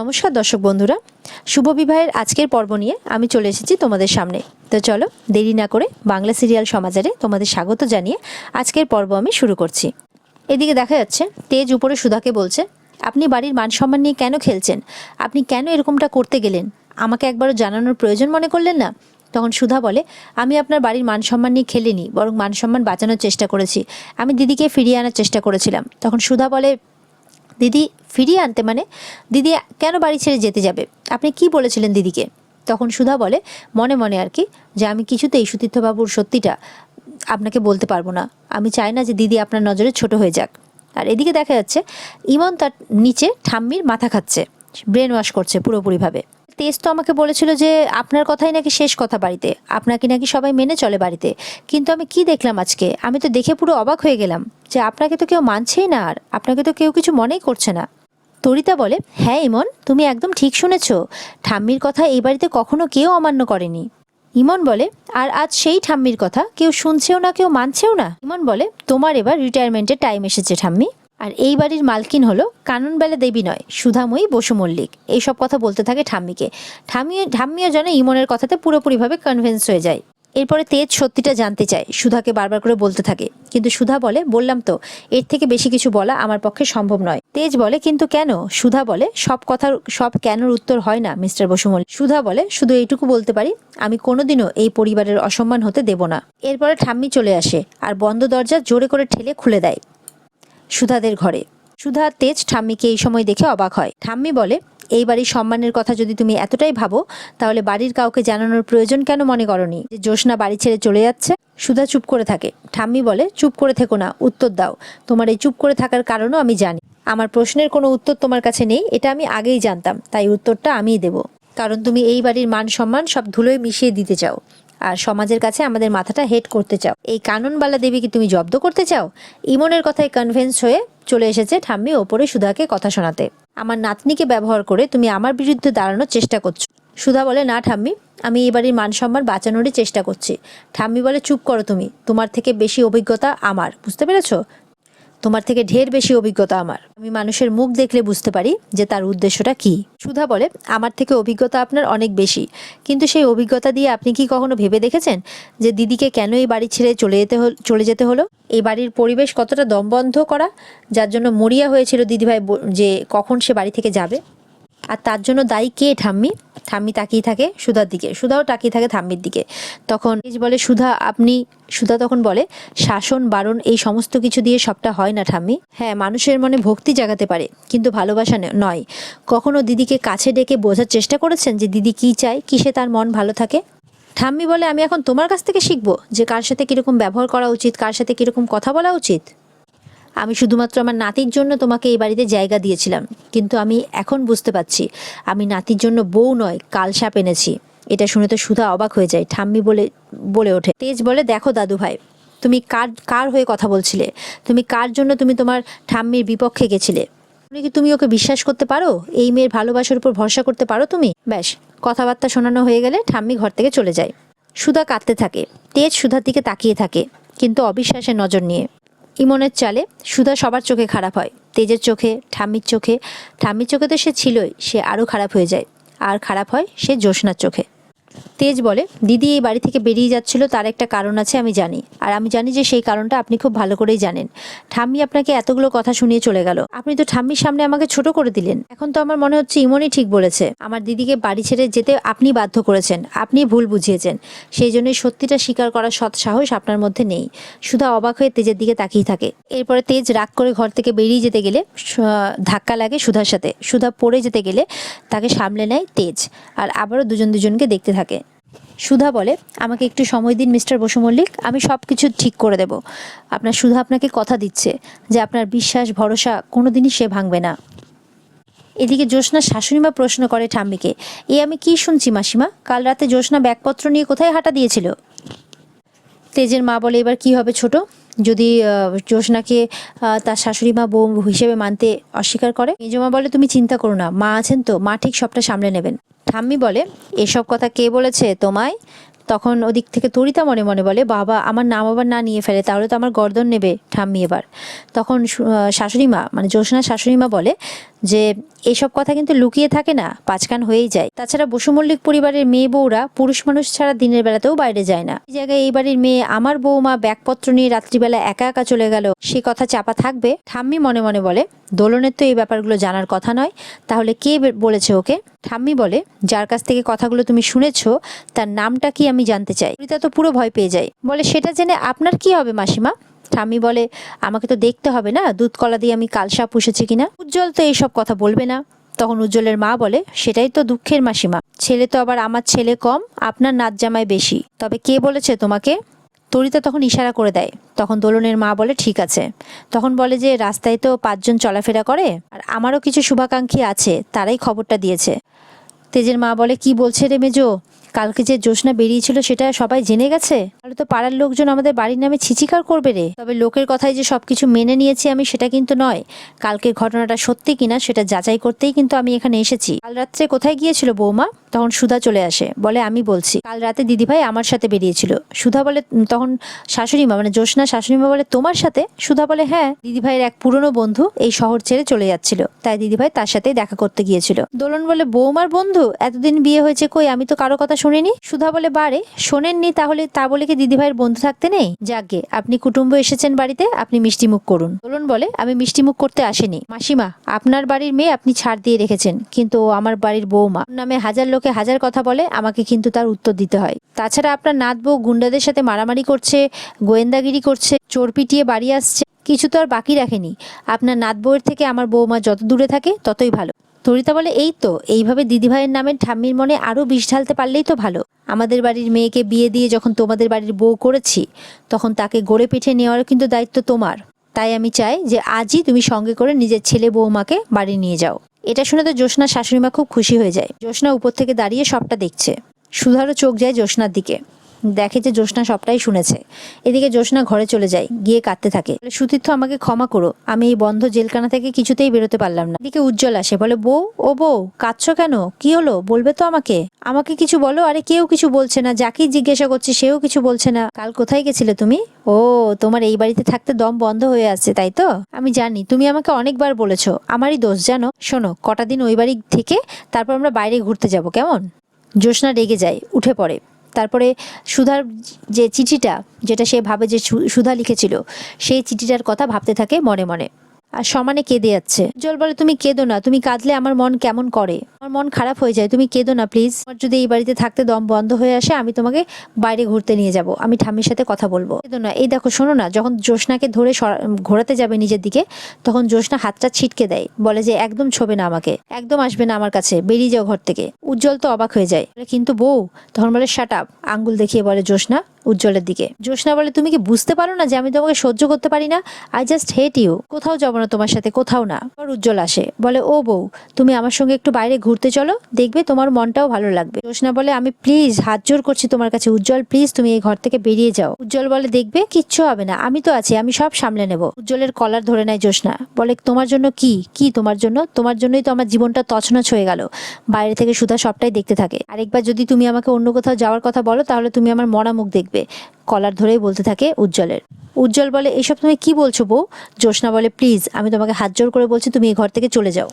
নমস্কার দর্শক বন্ধুরা, শুভ বিবাহের আজকের পর্ব নিয়ে আমি চলে এসেছি তোমাদের সামনে। তো চলো দেরি না করে বাংলা সিরিয়াল সমাচারে তোমাদের স্বাগত জানিয়ে আজকের পর্ব আমি শুরু করছি। এদিকে দেখা যাচ্ছে তেজ উপরে সুধাকে বলছে, আপনি বাড়ির মান সম্মান নিয়ে কেন খেলছেন? আপনি কেন এরকমটা করতে গেলেন? আমাকে একবারও জানানোর প্রয়োজন মনে করলেন না? তখন সুধা বলে, আমি আপনার বাড়ির মান সম্মান নিয়ে খেলিনি, বরং মান সম্মান বাঁচানোর চেষ্টা করেছি। আমি দিদিকে ফিরিয়ে আনার চেষ্টা করেছিলাম। তখন সুধা বলে, দিদি ফিরিয়ে আনতে মানে? দিদি কেন বাড়ি ছেড়ে যেতে যাবে? আপনি কি বলেছিলেন দিদিকে? তখন সুধা বলে মনে মনে আর কি, যে আমি কিছুতেই সুতীর্থবাবুর সত্যিটা আপনাকে বলতে পারবো না। আমি চাই না যে দিদি আপনার নজরে ছোট হয়ে যাক। আর এদিকে দেখা যাচ্ছে ইমন তার নিচে ঠাম্মির মাথা খাচ্ছে, ব্রেন ওয়াশ করছে পুরোপুরিভাবে। তেজ তো আমাকে বলেছিল যে আপনার কথাই নাকি শেষ কথা বাড়িতে, আপনাকে নাকি সবাই মেনে চলে বাড়িতে। কিন্তু আমি কি দেখলাম আজকে? আমি তো দেখে পুরো অবাক হয়ে গেলাম যে আপনাকে তো কেউ মানছেই না, আর আপনাকে তো কেউ কিছু মনেই করছে না। তরিতা বলে, হ্যাঁ ইমন, তুমি একদম ঠিক শুনেছ। ঠাম্মির কথা এই বাড়িতে কখনো কেউ অমান্য করেনি। ইমন বলে, আর আজ সেই ঠাম্মির কথা কেউ শুনছেও না, কেউ মানছেও না। ইমন বলে, তোমার এবার রিটায়ারমেন্টের টাইম এসেছে ঠাম্মি। আর এই বাড়ির মালকিন হলো কাননবেলা দেবী নয়, সুধাময়ী বসু মল্লিক। এইসব কথা বলতে থাকে ঠাম্মিকে। ঠাম্মিও যেন ইমনের কথাতে পুরোপুরিভাবে কনভিন্স হয়ে যায়। এরপরে তেজ সত্যিটা জানতে চায়, সুধাকে বারবার করে বলতে থাকে। কিন্তু সুধা বলে, বললাম তো, এর থেকে বেশি কিছু বলা আমার পক্ষে সম্ভব নয়। তেজ বলে, কিন্তু কেন? সুধা বলে, সব কেনর উত্তর হয় না মিস্টার বসু মল্লিক। সুধা বলে, শুধু এইটুকু বলতে পারি, আমি কোনোদিনও এই পরিবারের অসম্মান হতে দেব না। এরপরে ঠাম্মি চলে আসে আর বন্ধ দরজা জোরে করে ঠেলে খুলে দেয় সুধাদের ঘরে। সুধা তেজ ঠাম্মিকে এই সময় দেখে অবাক হয়। ঠাম্মি বলে, এই বাড়ির সম্মানের কথা যদি তুমি এতটাই ভাবো, তাহলে বাড়ির কাউকে জানানোর প্রয়োজন কেন মনে করনি যে জ্যোৎস্না বাড়ি ছেড়ে চলে যাচ্ছে? সুধা চুপ করে থাকে। ঠাম্মি বলে, চুপ করে থেকো না, উত্তর দাও। তোমার এই চুপ করে থাকার কারণও আমি জানি। আমার প্রশ্নের কোনো উত্তর তোমার কাছে নেই, এটা আমি আগেই জানতাম, তাই উত্তরটা আমিই দেব। কারণ তুমি এই বাড়ির মান সম্মান সব ধুলোয় মিশিয়ে দিতে চাও, আর সমাজের কাছে আমাদের মাথাটা হেট করতে চাও। এই কাননবালা দেবীকে তুমি জব্দ করতে চাও। ইমনের কথায় কনভিন্স হয়ে চলে এসেছে ঠাম্মি ওপরে সুধাকে কথা শোনাতে। আমার নাতনিকে ব্যবহার করে তুমি আমার বিরুদ্ধে দাঁড়ানোর চেষ্টা করছো। সুধা বলে, না ঠাম্মি, আমি এই বাড়ির মান সম্মান বাঁচানোরই চেষ্টা করছি। ঠাম্মি বলে, চুপ করো তুমি, তোমার থেকে বেশি অভিজ্ঞতা আমার, বুঝতে পেরেছো? তোমার থেকে ঢের বেশি অভিজ্ঞতা আমার। আমি মানুষের মুখ দেখলে বুঝতে পারি যে তার উদ্দেশ্যটা কি। সুধা বলে, আমার থেকে অভিজ্ঞতা আপনার অনেক বেশি, কিন্তু সেই অভিজ্ঞতা দিয়ে আপনি কি কখনো ভেবে দেখেছেন যে দিদিকে কেন এই বাড়ি ছেড়ে চলে যেতে হলো? এই বাড়ির পরিবেশ কতটা দমবন্ধ করা, যার জন্য মরিয়া হয়েছিল দিদিভাই যে কখন সে বাড়ি থেকে যাবে। আর তার জন্য দায়ী কে? ঠাম্মি। ঠাম্মি তাকিয়ে থাকে সুধার দিকে, সুধাও তাকিয়ে থাকে ঠাম্মির দিকে। তখন বলে, সুধা তখন বলে, শাসন বারণ এই সমস্ত কিছু দিয়ে সবটা হয় না ঠাম্মি। হ্যাঁ, মানুষের মনে ভক্তি জাগাতে পারে, কিন্তু ভালোবাসা নয়। কখনো দিদিকে কাছে ডেকে বোঝার চেষ্টা করেছেন যে দিদি কি চায়, কিসে তার মন ভালো থাকে? ঠাম্মি বলে, আমি এখন তোমার কাছ থেকে শিখবো যে কার সাথে কিরকম ব্যবহার করা উচিত, কার সাথে কিরকম কথা বলা উচিত? আমি শুধুমাত্র আমার নাতির জন্য তোমাকে এই বাড়িতে জায়গা দিয়েছিলাম, কিন্তু আমি এখন বুঝতে পারছি আমি নাতির জন্য বউ নয়, কালসাপ এনেছি। এটা শুনে তো সুধা অবাক হয়ে যায়। ঠাম্মি বলে ওঠে। তেজ বলে, দেখো দাদু ভাই, তুমি কার হয়ে কথা বলছিলে? তুমি কার জন্য তুমি তোমার ঠাম্মির বিপক্ষে গেছিলে? তুমি ওকে বিশ্বাস করতে পারো? এই মেয়ের ভালোবাসার উপর ভরসা করতে পারো তুমি? ব্যাস, কথাবার্তা শোনানো হয়ে গেলে ঠাম্মি ঘর থেকে চলে যায়। সুধা কাঁদতে থাকে। তেজ সুধার দিকে তাকিয়ে থাকে, কিন্তু অবিশ্বাসের নজর নিয়ে। ইমনের চালে সুধা সবার চোখে খারাপ হয়, তেজের চোখে, ঠাম্মির চোখে তো সে ছিলই, সে আরও খারাপ হয়ে যায়। আর খারাপ হয় সে জ্যোৎস্নার চোখে। তেজ বলে, দিদি এই বাড়ি থেকে বেরিয়ে যাচ্ছিল, তার একটা কারণ আছে আমি জানি, আর আমি জানি যে সেই কারণটা আপনি খুব ভালো করেই জানেন। ঠাম্মি আপনাকে এতগুলো কথা শুনিয়ে চলে গেল, আপনি তো ঠাম্মির সামনে আমাকে ছোট করে দিলেন। এখন তো আমার মনে হচ্ছে ইমনই ঠিক বলেছে, আমার দিদিকে বাড়ি ছেড়ে যেতে আপনি বাধ্য করেছেন, আপনি ভুল বুঝিয়েছেন। সেই জন্যই সত্যিটা স্বীকার করার সৎ সাহস আপনার মধ্যে নেই। সুধা অবাক হয়ে তেজের দিকে তাকিয়ে থাকে। এরপরে তেজ রাগ করে ঘর থেকে বেরিয়ে যেতে গেলে ধাক্কা লাগে সুধার সাথে। সুধা পড়ে যেতে গেলে তাকে সামলে নেয় তেজ, আর আবারও দুজনকে দেখতে থাকে। সুধা বলে, আমাকে একটু সময় দিন মিস্টার বসু মল্লিক, আমি সব কিছু ঠিক করে দেব। সুধা আপনাকে কথা দিচ্ছে যে আপনার বিশ্বাস ভরসা কোনোদিনই সে ভাঙবে না। এদিকে জ্যোৎস্নার শাশুড়িমা প্রশ্ন করে ঠাম্মিকে, আমি কি শুনছি মাসিমা, কাল রাতে জ্যোৎস্না ব্যাগপত্র নিয়ে কোথায় হাঁটা দিয়েছিল? তেজের মা বলে, এবার কি হবে ছোট, যদি জ্যোৎস্নাকে তার শাশুড়ি মা বউ হিসেবে মানতে অস্বীকার করে? মেজমা বলে, তুমি চিন্তা করো না, মা আছেন তো, মা ঠিক সবটা সামলে নেবেন। ঠাম্মি বলে, এসব কথা কে বলেছে তোমায়? তখন ওদিক থেকে তরিতা মনে মনে বলে, বাবা আমার নাম আবার না নিয়ে ফেলে, তাহলে তো আমার গর্দন নেবে ঠাম্মি এবার। তখন শাশুড়ি মা মানে জ্যোৎস্নার শাশুড়ি মা বলে যে এসব কথা কিন্তু লুকিয়ে থাকে না, পাঁচকান হয়েই যায়। তাছাড়া বসু মল্লিক পরিবারের মেয়ে বউরা পুরুষ মানুষ ছাড়া দিনের বেলাতেও বাইরে যায় না। এই জায়গায় এই বাড়ির মেয়ে আমার বউমা ব্যাগপত্র নিয়ে রাত্রিবেলা একা একা চলে গেল, সে কথা চাপা থাকবে? ঠাম্মি মনে মনে বলে, দোলনের তো এই ব্যাপারগুলো জানার কথা নয়, তাহলে কে বলেছে ওকে? ঠাম্মি বলে, যার কাছ থেকে কথাগুলো তুমি শুনেছো তার নামটা কি আমি জানতে চাই। রিতা তো পুরো ভয় পেয়ে যায়, বলে সেটা জেনে আপনার কি হবে মাসিমা? ঠাম্মি বলে, আমাকে তো দেখতে হবে না দুধ কলা দিয়ে আমি কালসা পুষেছি কিনা। উজ্জ্বল তো এইসব কথা বলবে না। তখন উজ্জ্বলের মা বলে, সেটাই তো দুঃখের মাসিমা, ছেলে তো আবার আমার ছেলে কম, আপনার নাচ জামাই বেশি। তবে কে বলেছে তোমাকে? তরিতা তখন ইশারা করে দেয়। তখন দোলনের মা বলে, ঠিক আছে। তখন বলে যে রাস্তায় তো 5 জন চলাফেরা করে, আর আমারও কিছু শুভাকাঙ্ক্ষী আছে, তারাই খবরটা দিয়েছে। তেজের মা বলে, কি বলছে রে মেজো? কালকে যে জ্যোৎস্না বেরিয়েছিল সেটা সবাই জেনে গেছে? তাহলে তো পাড়ার লোকজন আমাদের বাড়ির নামে ছিচিকার করবে রে। তবে লোকের কথায় যে সবকিছু মেনে নিয়েছি আমি সেটা কিন্তু নয়, কালকের ঘটনাটা সত্যি কিনা সেটা যাচাই করতেই কিন্তু আমি এখানে এসেছি। কাল রাত্রে কোথায় গিয়েছিল বৌমা? তখন সুধা চলে আসে, বলে আমি বলছি, কাল রাতে দিদিভাই আমার সাথে বেরিয়েছিল। সুধা বলে, তখন শাশুড়িমা মানে জ্যোৎস্না শাশুড়িমা বলে, তোমার সাথে? সুধা বলে, হ্যাঁ, দিদিভাইয়ের এক পুরনো বন্ধু এই শহর ছেড়ে চলে যাচ্ছিল, তাই দিদিভাই তার সাথেই দেখা করতে গিয়েছিল। দোলন বলে, বৌমার বন্ধু? এতদিন বিয়ে হয়েছে, কই আমি তো কারো কথা শুনিনি। সুধা বলে, বারে শোনেননি তাহলে তা বলে কি দিদিভাইয়ের বন্ধু থাকতে নেই? যাকে আপনি কুটুম্ব এসেছেন বাড়িতে, আপনি মিষ্টিমুখ করুন। দোলন বলে, আমি মিষ্টিমুখ করতে আসিনি মাসিমা, আপনার বাড়ির মেয়ে আপনি ছাড় দিয়ে রেখেছেন, কিন্তু ও আমার বাড়ির বৌমা, নামে হাজার লোকে হাজার কথা বলে, আমাকে কিন্তু তার উত্তর দিতে হয়। তাছাড়া আপনার নাত বউ গুন্ডাদের সাথে মারামারি করছে, গোয়েন্দাগিরি করছে, চোর পিটিয়ে বাড়ি আসছে, কিছু তো আর বাকি রাখেনি। আপনার নাত বউয়ের থেকে আমার বৌমা যত দূরে থাকে ততই ভালো। তরিতা বলে, এই তো, এইভাবে দিদিভাইয়ের নামে ঠাম্মির মনে আরো বিষ ঢালতে পারলেই তো ভালো। আমাদের বাড়ির মেয়েকে বিয়ে দিয়ে যখন তোমাদের বাড়ির বউ করেছি, তখন তাকে গড়ে পিঠে নেওয়ারও কিন্তু দায়িত্ব তোমার। তাই আমি চাই যে আজই তুমি সঙ্গে করে নিজের ছেলে বৌমাকে বাড়ি নিয়ে যাও। এটা শুনে তো জ্যোৎস্নার শাশুড়িমা খুব খুশি হয়ে যায়। জ্যোৎস্না উপর থেকে দাঁড়িয়ে সবটা দেখছে। সুধারও চোখ যায় জ্যোৎস্নার দিকে, দেখে যে জ্যোৎস্না সবটাই শুনেছে। এদিকে জ্যোৎস্না ঘরে চলে যায়, গিয়ে কাঁদতে থাকে, সুতীর্থ আমাকে ক্ষমা করো, আমি এই বন্ধ জেলখানা থেকে কিছুতেই বেরোতে পারলাম না। এদিকে উজ্জ্বল আসে, বলে, বউ, ও বউ, কাঁদছো কেন? কি হলো বলবে তো আমাকে? আমাকে কিছু বলো। আরে কেউ কিছু বলছে না, যাকেই জিজ্ঞাসা করছি সেও কিছু বলছে না। কাল কোথায় গেছিলে তুমি? ও, তোমার এই বাড়িতে থাকতে দম বন্ধ হয়ে আছে তাই তো? আমি জানি, তুমি আমাকে অনেকবার বলেছো, আমারই দোষ জানো। শোনো, কটা দিন ওই বাড়ি থেকে তারপর আমরা বাইরে ঘুরতে যাব, কেমন? জ্যোৎস্না রেগে যায়, উঠে পড়ে। তারপরে সুধার যে চিঠিটা, যেটা সে ভাবে যে সুধা লিখেছিল, সেই চিঠিটার কথা ভাবতে থাকে মনে মনে, আর সমানে কেঁদে যাচ্ছে। উজ্জ্বল বলে, তুমি কেঁদো না, তুমি কাঁদলে আমার মন কেমন করে, আমার মন খারাপ হয়ে যায়, তুমি কেঁদো না প্লিজ। আমার যদি এই বাড়িতে থাকতে দম বন্ধ হয়ে আসে, আমি তোমাকে বাইরে ঘুরতে নিয়ে যাব, আমি ঠাম্মির সাথে কথা বলবো। কেঁদো না। এই দেখো, শোনো না, যখন জ্যোৎস্নাকে ধরে ঘোরাতে যাবে নিজের দিকে, তখন জ্যোৎস্না হাতটা ছিটকে দেয়, বলে যে একদম ছোবে না আমাকে, একদম আসবে না আমার কাছে, বেরিয়ে যাও ঘর থেকে। উজ্জ্বল তো অবাক হয়ে যায়, কিন্তু বউ, তখন বলে, শাট আপ, আঙ্গুল দেখিয়ে বলে জ্যোৎস্না উজ্জ্বলের দিকে। জ্যোৎস্না বলে, তুমি কি বুঝতে পারো না যে আমি তোমাকে সহ্য করতে পারি না? আই জাস্ট হেট ইউ, কোথাও যাবো না তোমার সাথে, কোথাও না। আবার উজ্জ্বল আসে, বলে, ও বউ, তুমি আমার সঙ্গে একটু বাইরে ঘুরতে চলো, দেখবে তোমার মনটাও ভালো লাগবে। জ্যোৎস্না বলে, আমি প্লিজ হাত জোর করছি তোমার কাছে উজ্জ্বল, প্লিজ তুমি এই ঘর থেকে বেরিয়ে যাও। উজ্জ্বল বলে, দেখবে কিচ্ছু হবে না, আমি তো আছি, আমি সব সামলে নেব। উজ্জ্বলের কলার ধরে নেয় জ্যোৎস্না, বলে, তোমার জন্য কি? কি তোমার জন্য? তোমার জন্যই তো আমার জীবনটা তছনছ হয়ে গেল। বাইরে থেকে সুধা সবটাই দেখতে থাকে। আরেকবার যদি তুমি আমাকে অন্য কোথাও যাওয়ার কথা বলো, তাহলে তুমি আমার মরা মুখ দেখবে। কলার ধরেই বলতে থাকে উজ্জ্বলের। উজ্জ্বল বলে, এসব তুমি কি বলছো বউ? জ্যোৎস্না বলে, প্লিজ, আমি তোমাকে হাত জোর করে বলছি, তুমি এই ঘর থেকে চলে যাও,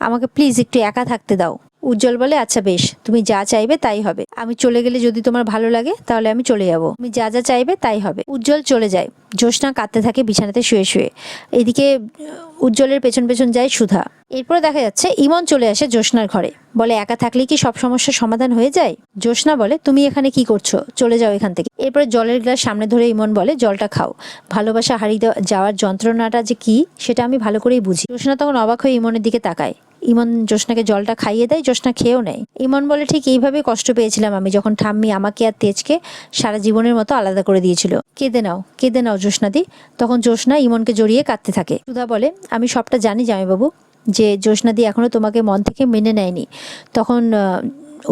আমাকে প্লিজ একটু একা থাকতে দাও। উজ্জ্বল বলে, আচ্ছা বেশ, তুমি যা চাইবে তাই হবে, আমি চলে গেলে যদি তোমার ভালো লাগে তাহলে আমি চলে যাব, তুমি যা যা চাইবে তাই হবে। উজ্জ্বল চলে যায়। জ্যোৎস্না কাঁদতে থাকে বিছানাতে শুয়ে শুয়ে। এদিকে উজ্জ্বলের পেছন পেছন যায় সুধা। এরপরে দেখা যাচ্ছে ইমন চলে আসে জ্যোৎস্নার ঘরে, বলে, একা থাকলে কি সব সমস্যার সমাধান হয়ে যায়? জ্যোৎস্না বলে, তুমি এখানে কি করছো, চলে যাও এখান থেকে। এরপরে জলের গ্লাস সামনে ধরে ইমন বলে, জলটা খাও, ভালোবাসা হারিয়ে যাওয়ার যন্ত্রণাটা যে কি সেটা আমি ভালো করেই বুঝি। জ্যোৎস্না তখন অবাক হয়ে ইমনের দিকে তাকায়। ইমন জ্যোৎস্নাকে জলটা খাইয়ে দেয়, জ্যোৎস্না খেয়েও নেয়। ইমন বলে, ঠিক এইভাবেই কষ্ট পেয়েছিলাম আমি যখন ঠাম্মি আমাকে আর তেজকে সারা জীবনের মতো আলাদা করে দিয়েছিল। কেঁদে নাও, কেঁদে নাও জ্যোৎস্নাদি। তখন জ্যোৎস্না ইমনকে জড়িয়ে কাঁদতে থাকে। সুধা বলে, আমি সবটা জানি জামাইবাবু, যে জ্যোৎস্নাদি এখনো তোমাকে মন থেকে মেনে নেয়নি। তখন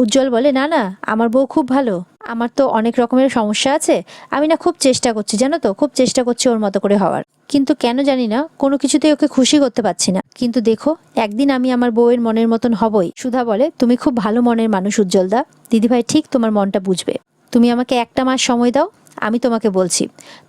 উজ্জ্বল বলে, না না, আমার বউ খুব ভালো, আমার তো অনেক রকমের সমস্যা আছে, আমি না খুব চেষ্টা করছি, জানো তো, খুব চেষ্টা করছি ওর মতো করে হওয়ার, কিন্তু কেন জানি না কোনো কিছুতেই ওকে খুশি করতে পারছি না। কিন্তু দেখো, একদিন আমি আমার বউয়ের মনের মতন হবই। সুধা বলে, তুমি খুব ভালো মনের মানুষ উজ্জ্বলদা, দিদিভাই ঠিক তোমার মনটা বুঝবে। তুমি আমাকে একটা মাস সময় দাও, আমি তোমাকে বলছি,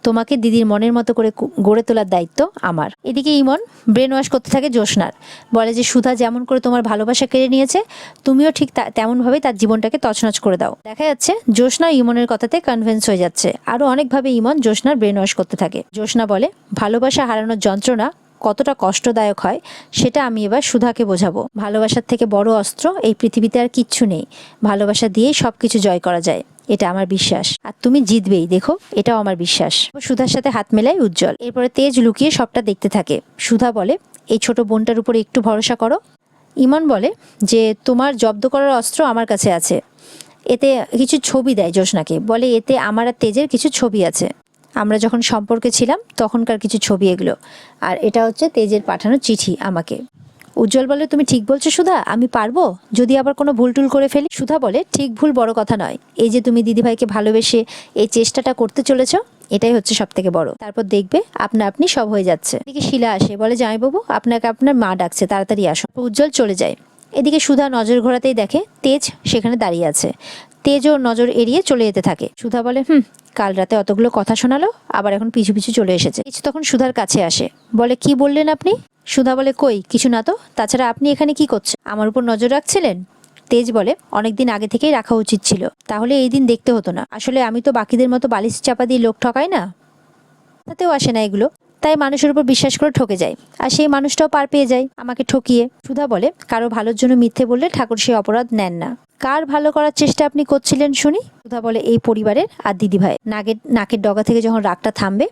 তোমাকে দিদির মনের মতো করে গড়ে তোলার দায়িত্ব আমার। এদিকে ইমন ব্রেন ওয়াশ করতে থাকে জ্যোৎস্নার, বলে যে সুধা যেমন করে তোমার ভালোবাসা কেড়ে নিয়েছে, তুমিও ঠিক তেমনভাবেই তার জীবনটাকে তছনছ করে দাও। দেখা যাচ্ছে জ্যোৎস্না ইমনের কথাতে কনভিন্স হয়ে যাচ্ছে, আরো অনেকভাবে ইমন জ্যোৎস্নার ব্রেন ওয়াশ করতে থাকে। জ্যোৎস্না বলে, ভালোবাসা হারানোর যন্ত্রণা কতটা কষ্টদায়ক হয় সেটা আমি এবার সুধাকে বোঝাবো। ভালোবাসার থেকে বড় অস্ত্র এই পৃথিবীতে আর কিচ্ছু নেই, ভালোবাসা দিয়েই সবকিছু জয় করা যায়, এটা আমার বিশ্বাস, আর তুমি জিতবেই, দেখো, এটাও আমার বিশ্বাস। সুধার সাথে হাত মেলায় উজ্জ্বল। এরপরে তেজ লুকিয়ে সবটা দেখতে থাকে। সুধা বলে, এই ছোট বোনটার উপরে একটু ভরসা করো। ইমন বলে যে তোমার জব্দ করার অস্ত্র আমার কাছে আছে। এতে কিছু ছবি দেয় জ্যোৎস্নাকে, বলে এতে আমার আর তেজের কিছু ছবি আছে, আমরা যখন সম্পর্কে ছিলাম তখনকার কিছু ছবি এগুলো, আর এটা হচ্ছে তেজের পাঠানো চিঠি আমাকে। উজ্জ্বল বলে, তুমি ঠিক বলছো সুধা, আমি পারবো যদি আবার কোনো ভুল টুল করে ফেলি? সুধা বলে, ঠিক ভুল বড় কথা নয়, এই যে তুমি দিদিভাইকে ভালোবেসে এই চেষ্টাটা করতে চলেছ, এটাই হচ্ছে সব থেকে বড়, তারপর দেখবে আপনা আপনি সব হয়ে যাচ্ছে। এদিকে শিলা আসে, বলে, জামাইবাবু আপনাকে আপনার মা ডাকছে, তাড়াতাড়ি আসো। উজ্জ্বল চলে যায়। এদিকে সুধা নজর ঘোরাতেই দেখে তেজ সেখানে দাঁড়িয়ে আছে। তেজ ওর নজর এড়িয়ে চলে যেতে থাকে। সুধা বলে, কাল রাতে অতগুলো কথা শোনালো, আবার এখন পিছু পিছু চলে এসেছে। তেজ তখন সুধার কাছে আসে, বলে, কি বললেন আপনি? সুধা বলে, কই কিছু না তো, তাছাড়া আপনি এখানে কি করছেন, আমার উপর নজর রাখছিলেন? তেজ বলে, অনেকদিন আগে থেকেই রাখা উচিত ছিল, তাহলে এই দিন দেখতে হতো না, আসলে আমি তো বাকিদের মতো বালিশ চাপা দিয়ে লোক ঠকাই না, তাতেও আসে না এগুলো, তাই মানুষের উপর বিশ্বাস করে ঠকে যায়, আর সেই মানুষটাও পার পেয়ে যায় আমাকে ঠকিয়ে। সুধা বলে, কারো ভালোর জন্য মিথ্যে বললে ঠাকুর সেই অপরাধ নেন না। কার ভালো করার চেষ্টা আপনি করছিলেন শুনি? সুধা বলে, এই পরিবারের আর দিদিভাই। নাকের ডগা থেকে যখন রাগটা থামবে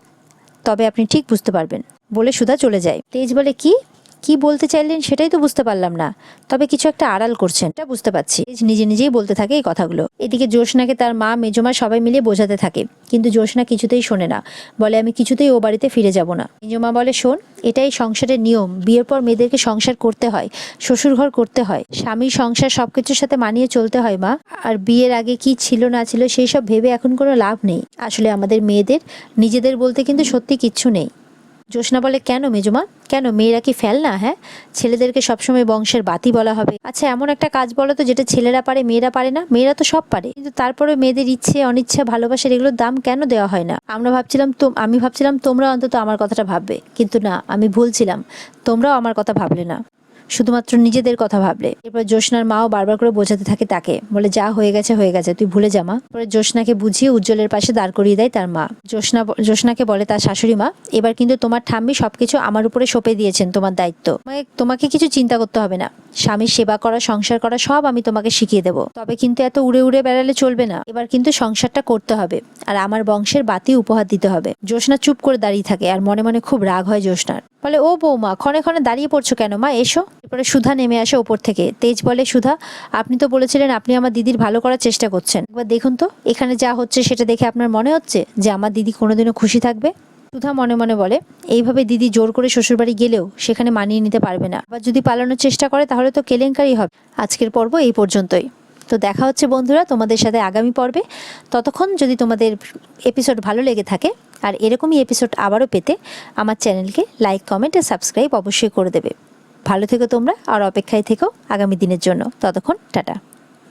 তবে আপনি ঠিক বুঝতে পারবেন, বলে সুধা চলে যায়। তেজ বলে, কি কি বলতে চাইলেন সেটাই তো বুঝতে পারলাম না, তবে কিছু একটা আড়াল করছেন এটা বুঝতে পারছি। তেজ নিজে নিজেই বলতে থাকে এই কথাগুলো। এদিকে জ্যোৎস্নাকে তার মা মেজমা সবাই মিলে বোঝাতে থাকে, কিন্তু জ্যোৎস্না কিছুতেই শোনে না, বলে, আমি কিছুতেই ও বাড়িতে ফিরে যাব না। মেজমা বলে, শোন, এটাই সংসারের নিয়ম, বিয়ের পর মেয়েদেরকে সংসার করতে হয়, শ্বশুর ঘর করতে হয়, স্বামী সংসার সবকিছুর সাথে মানিয়ে চলতে হয় মা, আর বিয়ের আগে কি ছিল না ছিল সেই সব ভেবে এখন কোনো লাভ নেই, আসলে আমাদের মেয়েদের নিজেদের বলতে কিন্তু সত্যি কিচ্ছু নেই। জ্যোৎস্না বলে, কেন মেজমা, কেন, মেয়েরা কি ফেল না? হ্যাঁ, ছেলেদেরকে সবসময় বংশের বাতি বলা হবে? আচ্ছা, এমন একটা কাজ বলো তো যেটা ছেলেরা পারে মেয়েরা পারে না? মেয়েরা তো সব পারে, কিন্তু তারপরে মেয়েদের ইচ্ছে অনিচ্ছা ভালোবাসার এগুলোর দাম কেন দেওয়া হয় না? আমি ভাবছিলাম তোমরা অন্তত আমার কথাটা ভাববে, কিন্তু না, আমি ভুলছিলাম, তোমরাও আমার কথা ভাবলে না, শুধুমাত্র নিজেদের কথা ভাবলে। এরপর জ্যোৎস্নার মাও বারবার করে বোঝাতে থাকে তাকে, বলে, যা হয়ে গেছে হয়ে গেছে, তুই ভুলে যা মা। পরে জ্যোৎস্নাকে বুঝিয়ে উজ্জ্বলের পাশে দাঁড় করিয়ে দেয় তার মা। জ্যোৎস্নাকে বলে তার শাশুড়ি মা, এবার কিন্তু তোমার ঠাম্মি সবকিছু আমার উপরে সঁপে দিয়েছেন, তোমার দায়িত্ব, তোমাকে কিছু চিন্তা করতে হবে না, স্বামীর সেবা করা, সংসার করা সব আমি তোমাকে শিখিয়ে দেবো, তবে কিন্তু এত উড়ে উড়ে বেড়ালে চলবে না, এবার কিন্তু সংসারটা করতে হবে, আর আমার বংশের বাতি উপহার দিতে হবে। জ্যোৎস্না চুপ করে দাঁড়িয়ে থাকে, আর মনে মনে খুব রাগ হয় জ্যোৎস্নার। বলে, ও বৌমা, ক্ষণে ক্ষণে দাঁড়িয়ে পড়ছো কেন মা, এসো। এরপরে সুধা নেমে আসে ওপর থেকে। তেজ বলে, সুধা, আপনি তো বলেছিলেন আপনি আমার দিদির ভালো করার চেষ্টা করছেন, একবার দেখুন তো এখানে যা হচ্ছে সেটা দেখে আপনার মনে হচ্ছে যে আমার দিদি কোনোদিনও খুশি থাকবে? সুধা মনে মনে বলে, এইভাবে দিদি জোর করে শ্বশুরবাড়ি গেলেও সেখানে মানিয়ে নিতে পারবে না, আবার যদি পালানোর চেষ্টা করে তাহলে তো কেলেঙ্কারি হবে। আজকের পর্ব এই পর্যন্তই। তো দেখা হচ্ছে বন্ধুরা তোমাদের সাথে আগামী পর্বে। ততক্ষণ যদি তোমাদের এপিসোড ভালো লেগে থাকে আর এরকমই এপিসোড আবারও পেতে আমার চ্যানেলকে লাইক, কমেন্ট আর সাবস্ক্রাইব অবশ্যই করে দেবে। ভালো থেকো তোমরা, আর অপেক্ষায় থেকো আগামী দিনের জন্য। ততক্ষণ টাটা।